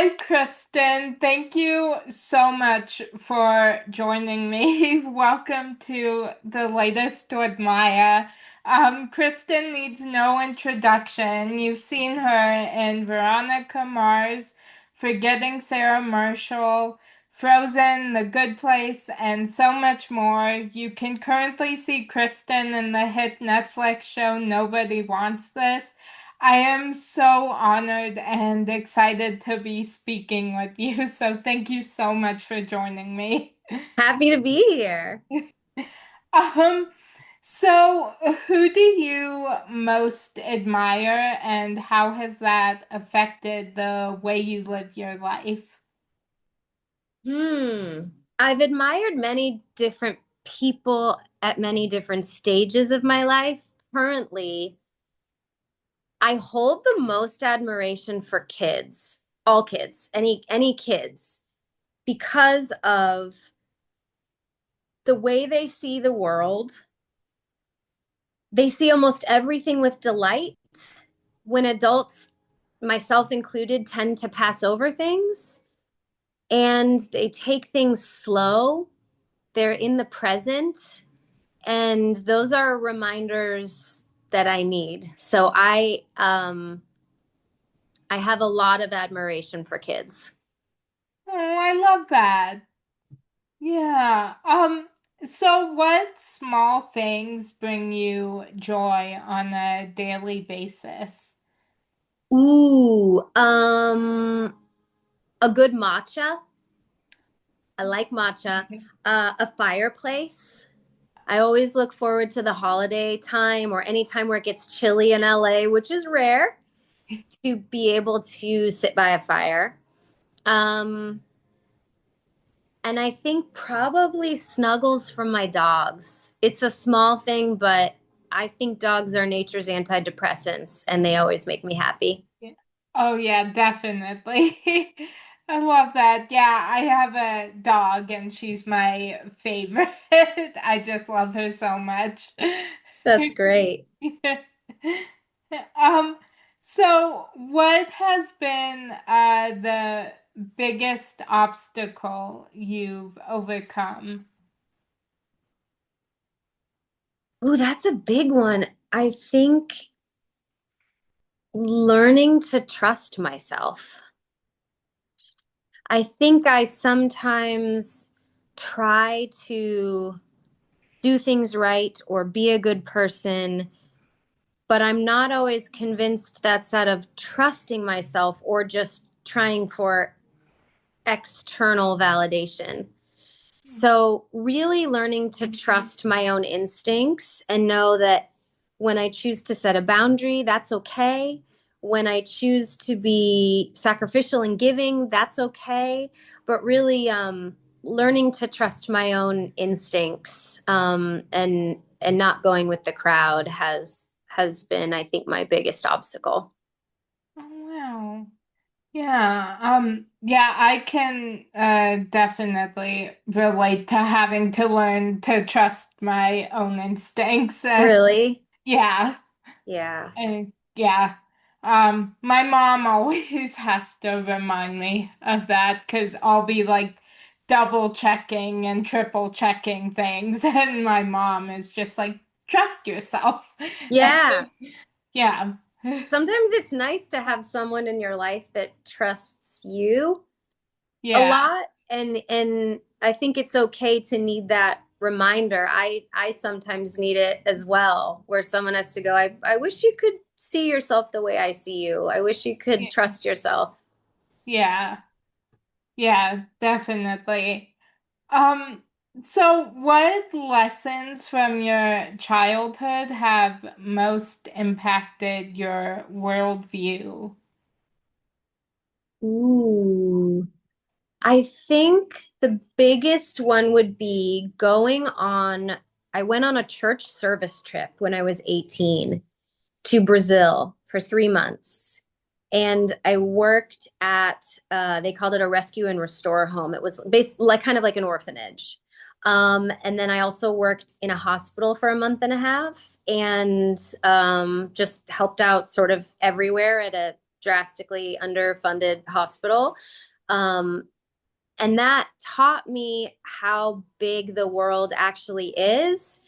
Hi, Kristen. Thank you so much for joining me. Welcome to the latest to admire. Kristen needs no introduction. You've seen her in Veronica Mars, Forgetting Sarah Marshall, Frozen, The Good Place, and so much more. You can currently see Kristen in the hit Netflix show Nobody Wants This. I am so honored and excited to be speaking with you. So thank you so much for joining me. Happy to be here. Um, so who do you most admire and how has that affected the way you live your life? Hmm. I've admired many different people at many different stages of my life. Currently, I hold the most admiration for kids, all kids, any kids, because of the way they see the world. They see almost everything with delight when adults, myself included, tend to pass over things and they take things slow. They're in the present, and those are reminders that I need. So I have a lot of admiration for kids. Oh, I love that. Yeah. So what small things bring you joy on a daily basis? Ooh, a good matcha. I like matcha. A fireplace. I always look forward to the holiday time or any time where it gets chilly in LA, which is rare, to be able to sit by a fire. Um, And I think probably snuggles from my dogs. It's a small thing, but I think dogs are nature's antidepressants and they always make me happy. Yeah. Oh yeah, definitely. I love that. Yeah, I have a dog and she's my favorite. I just love her so much. That's great. Um, so what has been the biggest obstacle you've overcome? Ooh, that's a big one. I think learning to trust myself. I think I sometimes try to do things right or be a good person, but I'm not always convinced that's out of trusting myself or just trying for external validation. So, really learning to trust my own instincts and know that when I choose to set a boundary, that's okay. When I choose to be sacrificial and giving, that's okay. But really, learning to trust my own instincts and not going with the crowd has been, I think, my biggest obstacle. Oh, wow. Yeah, yeah, I can definitely relate to having to learn to trust my own instincts. Really? Yeah, Yeah. yeah. My mom always has to remind me of that because I'll be like double checking and triple checking things, and my mom is just like, trust yourself. Yeah. Yeah. Sometimes it's nice to have someone in your life that trusts you a Yeah. lot, and I think it's okay to need that reminder. I sometimes need it as well, where someone has to go, I wish you could see yourself the way I see you. I wish you could trust yourself. Yeah. Yeah, definitely. Um, so what lessons from your childhood have most impacted your worldview? Ooh. I think the biggest one would be I went on a church service trip when I was 18 to Brazil for 3 months. And I worked at, they called it a rescue and restore home. It was based like kind of like an orphanage. And then I also worked in a hospital for a month and a half and just helped out sort of everywhere at drastically underfunded hospital. Um, and that taught me how big the world actually is.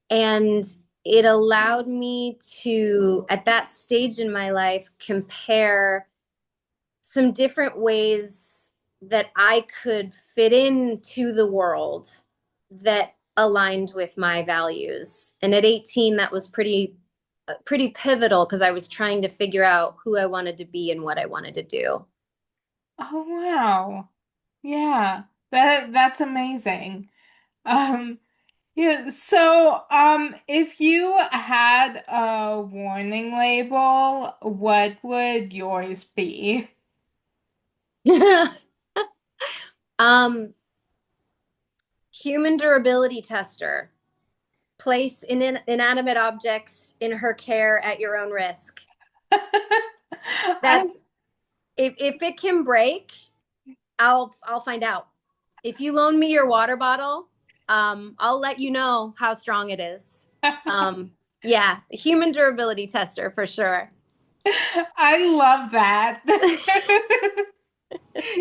And it allowed me to, at that stage in my life, compare some different ways that I could fit into the world that aligned with my values. And at 18, that was pretty pivotal because I was trying to figure out who I wanted to be and what I wanted to do. Oh wow. Yeah. That's amazing. Um yeah, so if you had a warning label, what would yours be? um, human durability tester. Place inanimate objects in her care at your own risk. I That's if it can break, I'll find out. If you loan me your water bottle, I'll let you know how strong it is. Um, yeah, human durability tester for sure. I love that.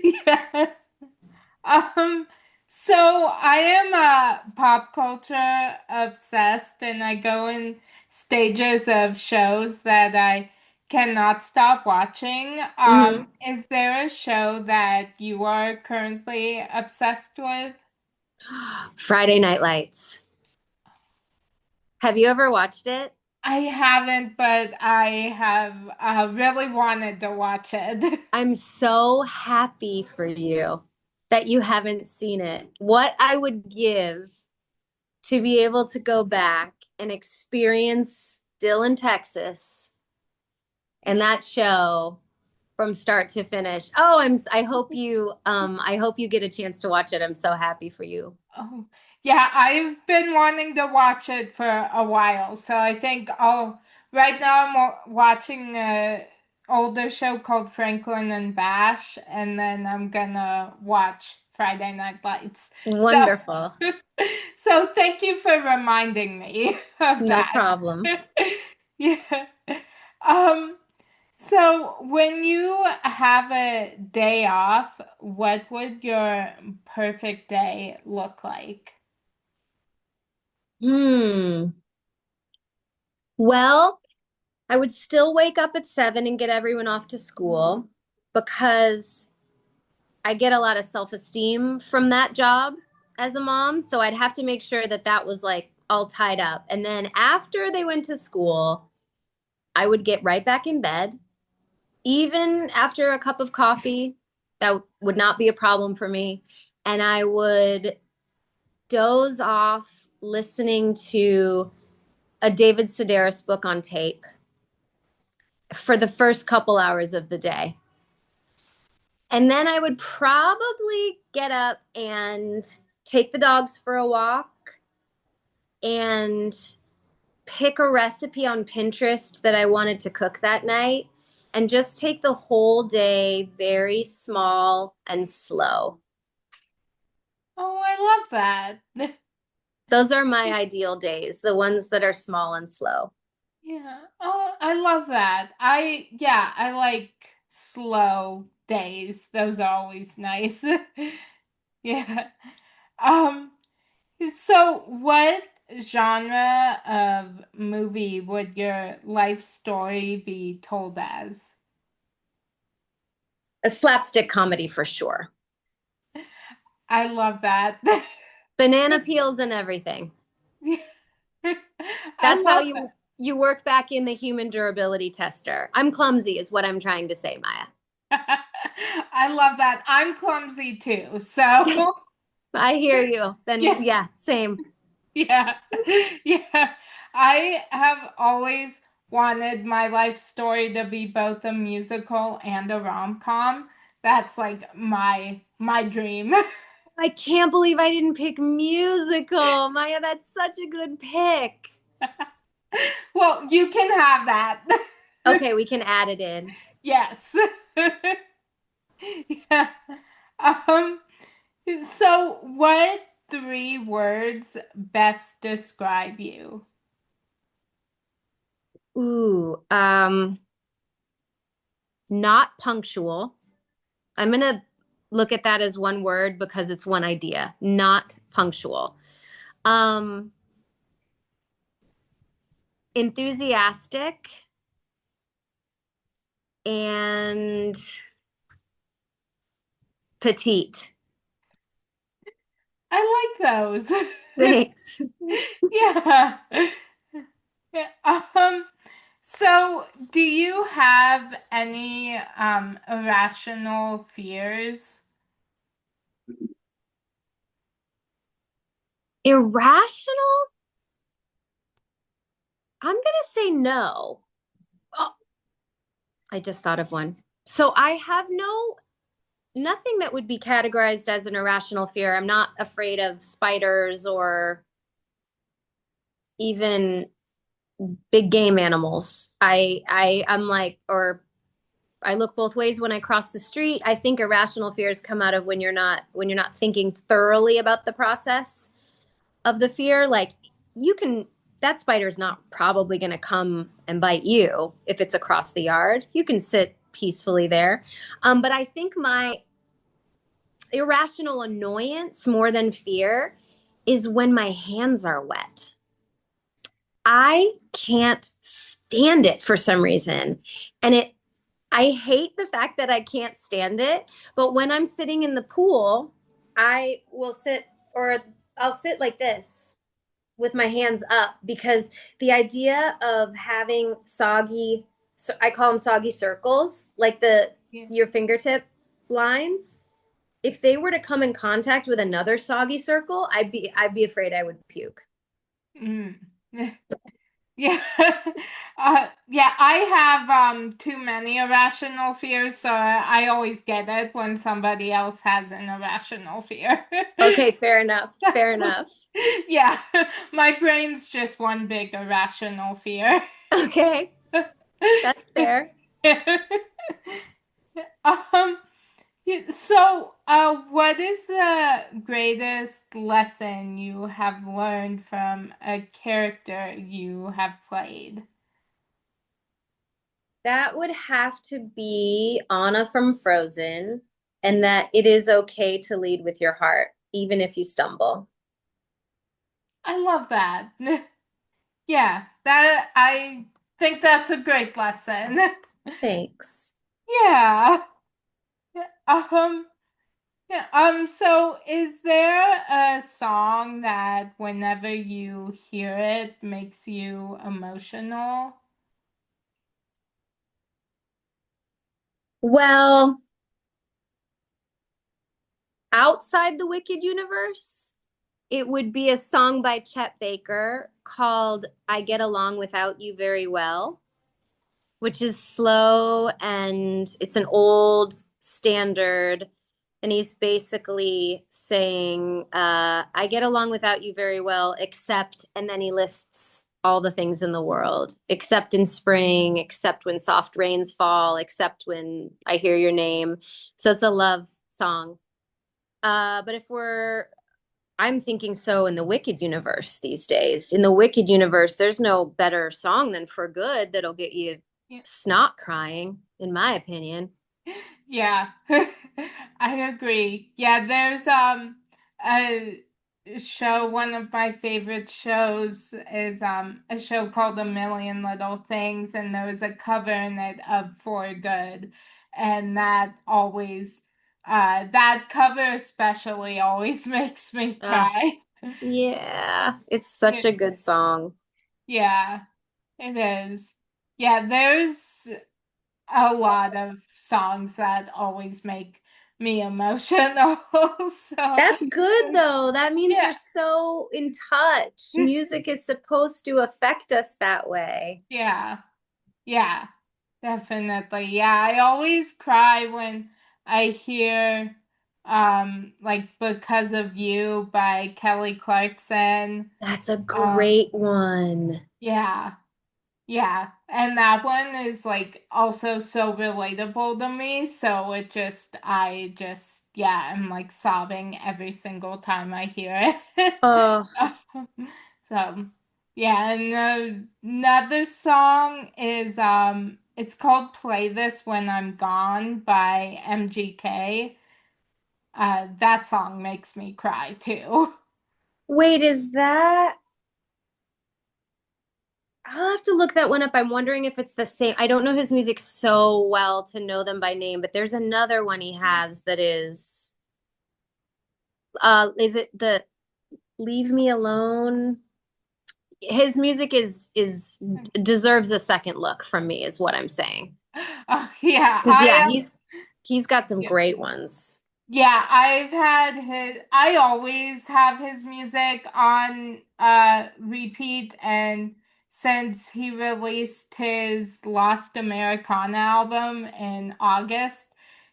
Yeah. Um, so I am pop culture obsessed and I go in stages of shows that I cannot stop watching. Mhm. Is there a show that you are currently obsessed with? Friday Night Lights. Have you ever watched it? I haven't, but I have really wanted to watch it. I'm so happy for you that you haven't seen it. What I would give to be able to go back and experience Dillon, Texas, and that show from start to finish. Oh, I hope you get a chance to watch it. I'm so happy for you. Oh, yeah, I've been wanting to watch it for a while, so I think right now I'm watching a older show called Franklin and Bash, and then I'm gonna watch Friday Night Lights. So, Wonderful. so thank you for reminding me of No that. problem. Yeah. Um, so when you have a day off, what would your perfect day look like? Hmm. Well, I would still wake up at 7 and get everyone off to school because I get a lot of self-esteem from that job as a mom. So I'd have to make sure that that was like all tied up. And then after they went to school, I would get right back in bed. Even after a cup of coffee, that would not be a problem for me. And I would doze off listening to a David Sedaris book on tape for the first couple hours of the day. And then I would probably get up and take the dogs for a walk and pick a recipe on Pinterest that I wanted to cook that night and just take the whole day very small and slow. Oh, I love that. Those are my ideal days, the ones that are small and slow. Yeah. Oh, I love that. Yeah, I like slow days. Those are always nice. Yeah. Um, so what genre of movie would your life story be told as? A slapstick comedy for sure. I love that. Banana peels and everything. I That's how love you work back in the human durability tester. I'm clumsy is what I'm trying to say, Maya. that. I love that. I'm clumsy too. So, I hear you. Then yeah. yeah, same. Yeah. Yeah. I have always wanted my life story to be both a musical and a rom-com. That's like my dream. I can't believe I didn't pick musical. Maya, that's such a good pick. Well, you can have that. Okay, we can add it in. Yes. Yeah. Um, so what three words best describe you? Ooh, not punctual. I'm going to look at that as one word because it's one idea, not punctual. Um, Enthusiastic and petite. I like those. Thanks. Yeah. Yeah, so do you have any irrational fears? Irrational? I'm going to say no. Oh, I just thought of one. So I have nothing that would be categorized as an irrational fear. I'm not afraid of spiders or even big game animals. I'm like, or I look both ways when I cross the street. I think irrational fears come out of when you're not thinking thoroughly about the process of the fear. Like you can that spider's not probably going to come and bite you if it's across the yard. You can sit peacefully there. But I think my irrational annoyance more than fear is when my hands are wet. I can't stand it for some reason. And I hate the fact that I can't stand it, but when I'm sitting in the pool, I will sit or I'll sit like this with my hands up because the idea of having soggy, so I call them soggy circles, like the Yeah. your fingertip lines. If they were to come in contact with another soggy circle, I'd be afraid I would puke. Mm. Yeah. Yeah, I have too many irrational fears, so I always get it when somebody else has an irrational fear. Okay, fair enough. Fair enough. Yeah, my brain's just one big irrational fear. Okay, that's fair. Um, yeah, so, what is the greatest lesson you have learned from a character you have played? That would have to be Anna from Frozen, and that it is okay to lead with your heart, even if you stumble. I love that. Yeah, that I think that's a great lesson. Thanks. Yeah. Um, yeah, so is there a song that whenever you hear it makes you emotional? Well, outside the Wicked universe, it would be a song by Chet Baker called I Get Along Without You Very Well, which is slow and it's an old standard. And he's basically saying, I get along without you very well, except, and then he lists all the things in the world, except in spring, except when soft rains fall, except when I hear your name. So it's a love song. But if I'm thinking so in the Wicked universe these days. In the Wicked universe, there's no better song than For Good that'll get you Yeah. snot crying, in my opinion. Yeah, I agree. Yeah, there's a show, one of my favorite shows is a show called A Million Little Things, and there was a cover in it of For Good, and that cover especially always makes me Uh, cry. yeah, it's Yeah, such a good song. yeah, it is. Yeah, there's a lot of songs that always make me emotional. So, That's good though. That means yeah, you're so in touch. Music is supposed to affect us that way. yeah, yeah, definitely. Yeah, I always cry when I hear like Because of You by Kelly Clarkson. That's a Um great one. yeah. Yeah, and that one is like also so relatable to me. So yeah, I'm like sobbing every single time I hear it. Oh, So, yeah, and another song is it's called Play This When I'm Gone by MGK. That song makes me cry too. Wait, is that? I'll have to look that one up. I'm wondering if it's the same. I don't know his music so well to know them by name, but there's another one he has that is it the Leave Me Alone? His music is deserves a second look from me, is what I'm saying. Oh yeah, Because yeah, he's got some yeah. great ones. Yeah, I always have his music on repeat, and since he released his Lost Americana album in August,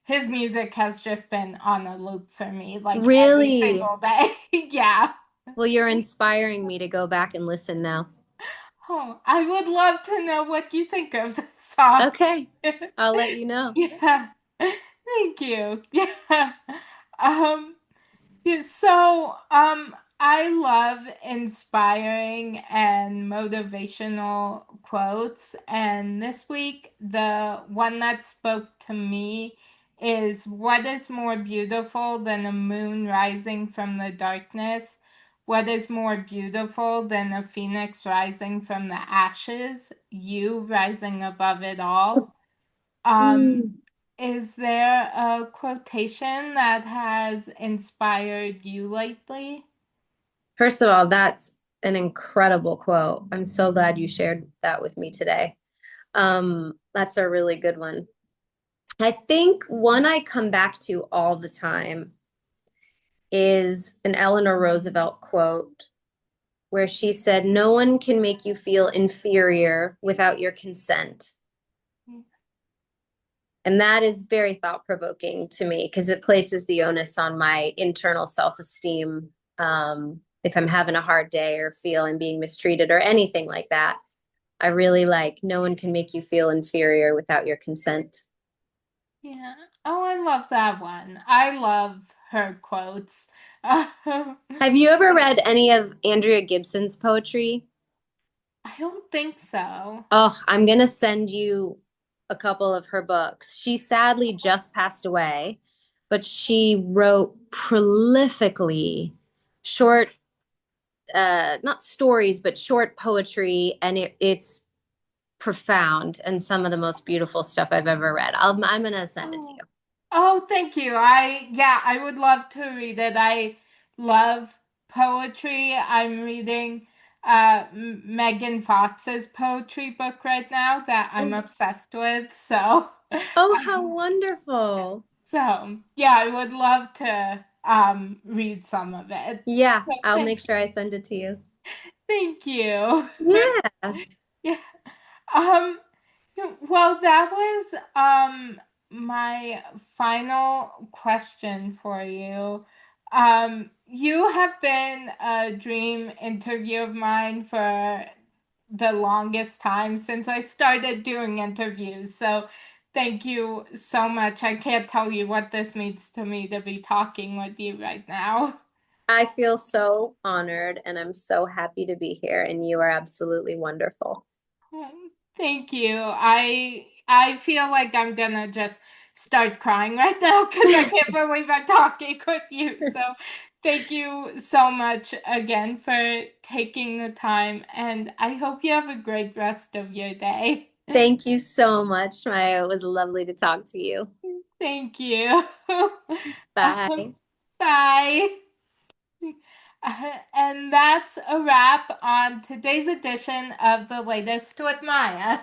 his music has just been on a loop for me like every Really? single day. Yeah. Well, you're inspiring me to go back and listen now. Oh, I would love to know what you think of the song. Okay, I'll let you know. Yeah. Thank you. Yeah. Um Yeah, so, I love inspiring and motivational quotes, and this week the one that spoke to me is what is more beautiful than a moon rising from the darkness? What is more beautiful than a phoenix rising from the ashes? You rising above it all. Um, Mm. is there a quotation that has inspired you lately? First of all, that's an incredible quote. I'm so glad you shared that with me today. That's a really good one. I think one I come back to all the time is an Eleanor Roosevelt quote where she said, "No one can make you feel inferior without your consent." And that is very thought provoking to me because it places the onus on my internal self esteem. If I'm having a hard day or feel I'm being mistreated or anything like that, I really like no one can make you feel inferior without your consent. Yeah. Oh, I love that one. I love her quotes. I Have you ever read any of Andrea Gibson's poetry? don't think so. Oh, I'm going to send you a couple of her books. She sadly just passed away, but she wrote prolifically short, not stories, but short poetry, and it's profound and some of the most beautiful stuff I've ever read. I'm going to send it to Oh. you. Oh, thank you. Yeah, I would love to read it. I love poetry. I'm reading Megan Fox's poetry book right now that I'm Oh, obsessed with. So, oh, how wonderful. so yeah, I would love to read some of it. Yeah, So I'll make sure I send it to you. thank you. Yeah. Yeah. Um Well, that was my final question for you. You have been a dream interview of mine for the longest time since I started doing interviews. So thank you so much. I can't tell you what this means to me to be talking with you right now. I feel so honored and I'm so happy to be here, and you are absolutely wonderful. Thank you. I feel like I'm gonna just start crying right now because I can't believe I'm talking with you. So thank you so much again for taking the time, and I hope you have a great rest of your day. Thank you so much, Maya. It was lovely to talk to you. Thank you. Um, Bye. bye. And that's a wrap on today's edition of the latest with Maya.